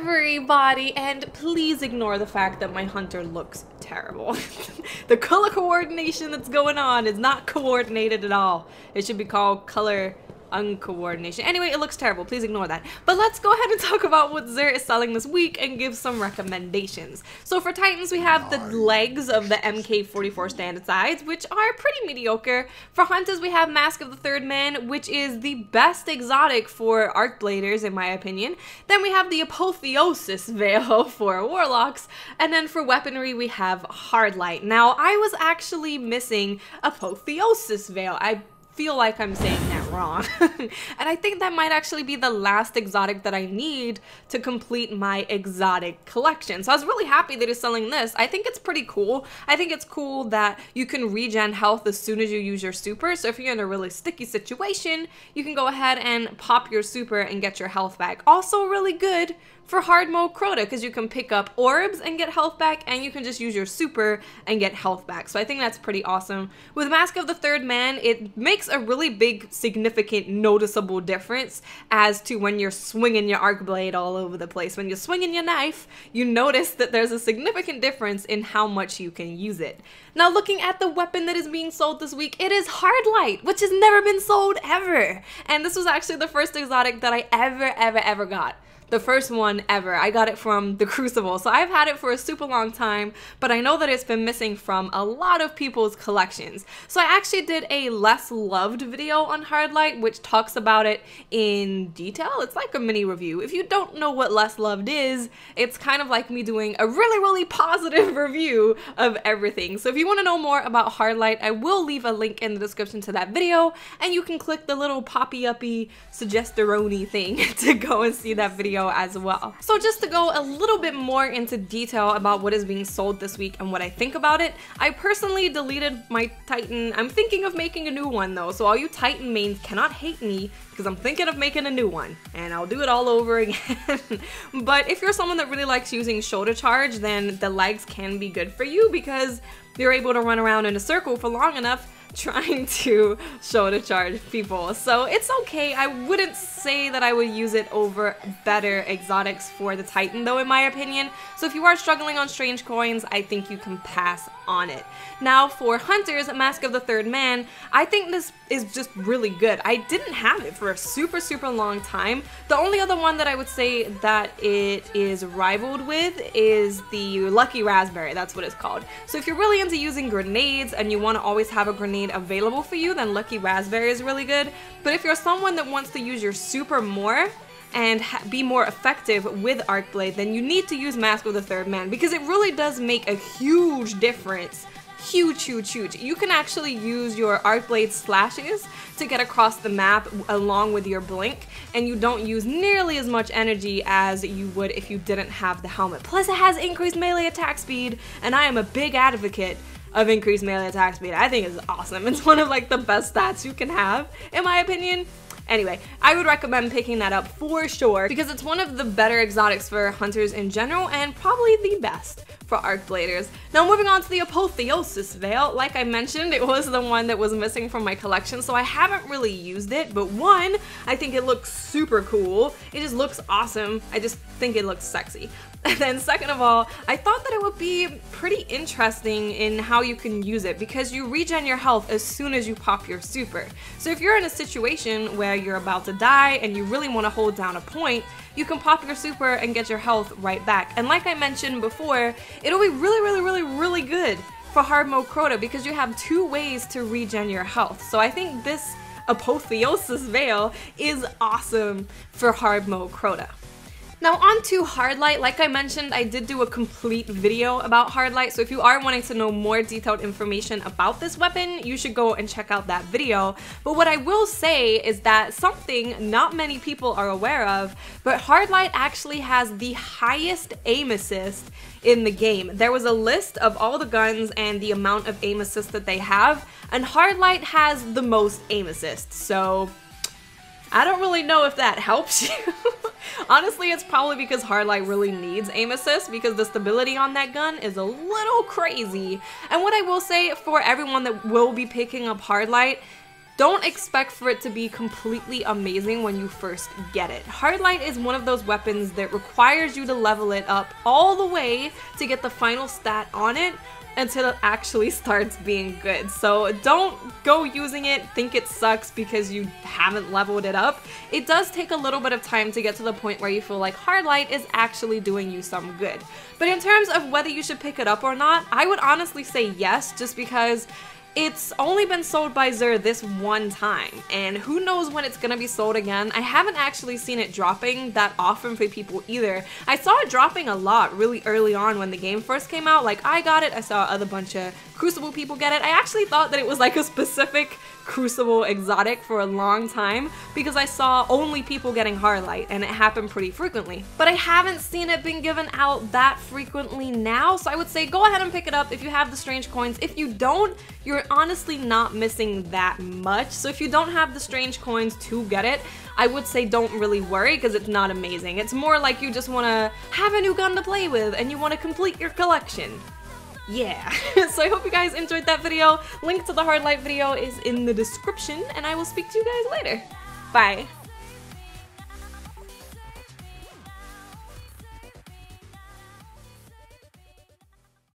everybody, and please ignore the fact that my hunter looks terrible. The color coordination that's going on is not coordinated at all. It should be called color uncoordination. Anyway, it looks terrible. Please ignore that. But let's go ahead and talk about what Xur is selling this week and give some recommendations. So for Titans, we have the legs of the MK44 standard size, which are pretty mediocre. For Hunters, we have Mask of the Third Man, which is the best exotic for Arcbladers, in my opinion. Then we have the Apotheosis Veil for Warlocks. And then for weaponry, we have Hardlight. Now, I was actually missing Apotheosis Veil. I feel like I'm saying that wrong. And I think that might actually be the last exotic that I need to complete my exotic collection. So I was really happy that he's selling this. I think it's pretty cool. I think it's cool that you can regen health as soon as you use your super. So if you're in a really sticky situation, you can go ahead and pop your super and get your health back. Also really good for hard mode Crota, because you can pick up orbs and get health back, and you can just use your super and get health back. So I think that's pretty awesome. With Mask of the Third Man, it makes a really big, significant, noticeable difference as to when you're swinging your arc blade all over the place. When you're swinging your knife, you notice that there's a significant difference in how much you can use it. Now, looking at the weapon that is being sold this week, it is Hardlight, which has never been sold ever. And this was actually the first exotic that I ever got. The first one ever. I got it from the Crucible. So I've had it for a super long time, but I know that it's been missing from a lot of people's collections. So I actually did a less loved video on Hardlight, which talks about it in detail. It's like a mini review. If you don't know what less loved is, it's kind of like me doing a really positive review of everything. So if you want to know more about Hardlight, I will leave a link in the description to that video, and you can click the little poppy-uppy suggestoroni thing to go and see that video as well. So just to go a little bit more into detail about what is being sold this week and what I think about it, I personally deleted my Titan. I'm thinking of making a new one though, so all you Titan mains cannot hate me because I'm thinking of making a new one and I'll do it all over again. But if you're someone that really likes using shoulder charge, then the legs can be good for you because you're able to run around in a circle for long enough trying to shoulder charge people. So it's okay. I wouldn't say that I would use it over better exotics for the Titan though, in my opinion. So if you are struggling on strange coins, I think you can pass on it. Now for Hunters, Mask of the Third Man, I think this is just really good. I didn't have it for a super long time. The only other one that I would say that it is rivaled with is the Lucky Raspberry. That's what it's called. So if you're really into using grenades and you want to always have a grenade available for you, then Lucky Raspberry is really good. But if you're someone that wants to use your super more and be more effective with Arcblade, then you need to use Mask of the Third Man because it really does make a huge difference. Huge. You can actually use your Arcblade slashes to get across the map along with your blink, and you don't use nearly as much energy as you would if you didn't have the helmet. Plus it has increased melee attack speed, and I am a big advocate of increased melee attack speed. I think it's awesome. It's one of like the best stats you can have, in my opinion. Anyway, I would recommend picking that up for sure because it's one of the better exotics for Hunters in general and probably the best for Arcbladers. Now moving on to the Apotheosis Veil, like I mentioned, it was the one that was missing from my collection, so I haven't really used it, but one, I think it looks super cool. It just looks awesome. I just think it looks sexy. And then second of all, I thought that it would be pretty interesting in how you can use it because you regen your health as soon as you pop your super. So if you're in a situation where you're about to die and you really want to hold down a point, you can pop your super and get your health right back. And like I mentioned before, it'll be really good for hard mode Crota because you have two ways to regen your health. So I think this Apotheosis Veil is awesome for hard mode Crota. Now on to Hardlight. Like I mentioned, I did do a complete video about Hardlight, so if you are wanting to know more detailed information about this weapon, you should go and check out that video. But what I will say is that something not many people are aware of, but Hardlight actually has the highest aim assist in the game. There was a list of all the guns and the amount of aim assist that they have, and Hardlight has the most aim assist, so I don't really know if that helps you. Honestly, it's probably because Hardlight really needs aim assist because the stability on that gun is a little crazy. And what I will say for everyone that will be picking up Hardlight, don't expect for it to be completely amazing when you first get it. Hardlight is one of those weapons that requires you to level it up all the way to get the final stat on it until it actually starts being good. So don't go using it, think it sucks because you haven't leveled it up. It does take a little bit of time to get to the point where you feel like Hardlight is actually doing you some good. But in terms of whether you should pick it up or not, I would honestly say yes, just because it's only been sold by Xur this one time, and who knows when it's gonna be sold again. I haven't actually seen it dropping that often for people either. I saw it dropping a lot really early on when the game first came out. Like, I got it, I saw other bunch of Crucible people get it. I actually thought that it was like a specific Crucible exotic for a long time because I saw only people getting Hardlight, and it happened pretty frequently. But I haven't seen it being given out that frequently now, so I would say go ahead and pick it up if you have the strange coins. If you don't, you're honestly not missing that much. So if you don't have the strange coins to get it, I would say don't really worry because it's not amazing. It's more like you just want to have a new gun to play with and you want to complete your collection. Yeah, so I hope you guys enjoyed that video. Link to the Hardlight video is in the description, and I will speak to you guys later. Bye.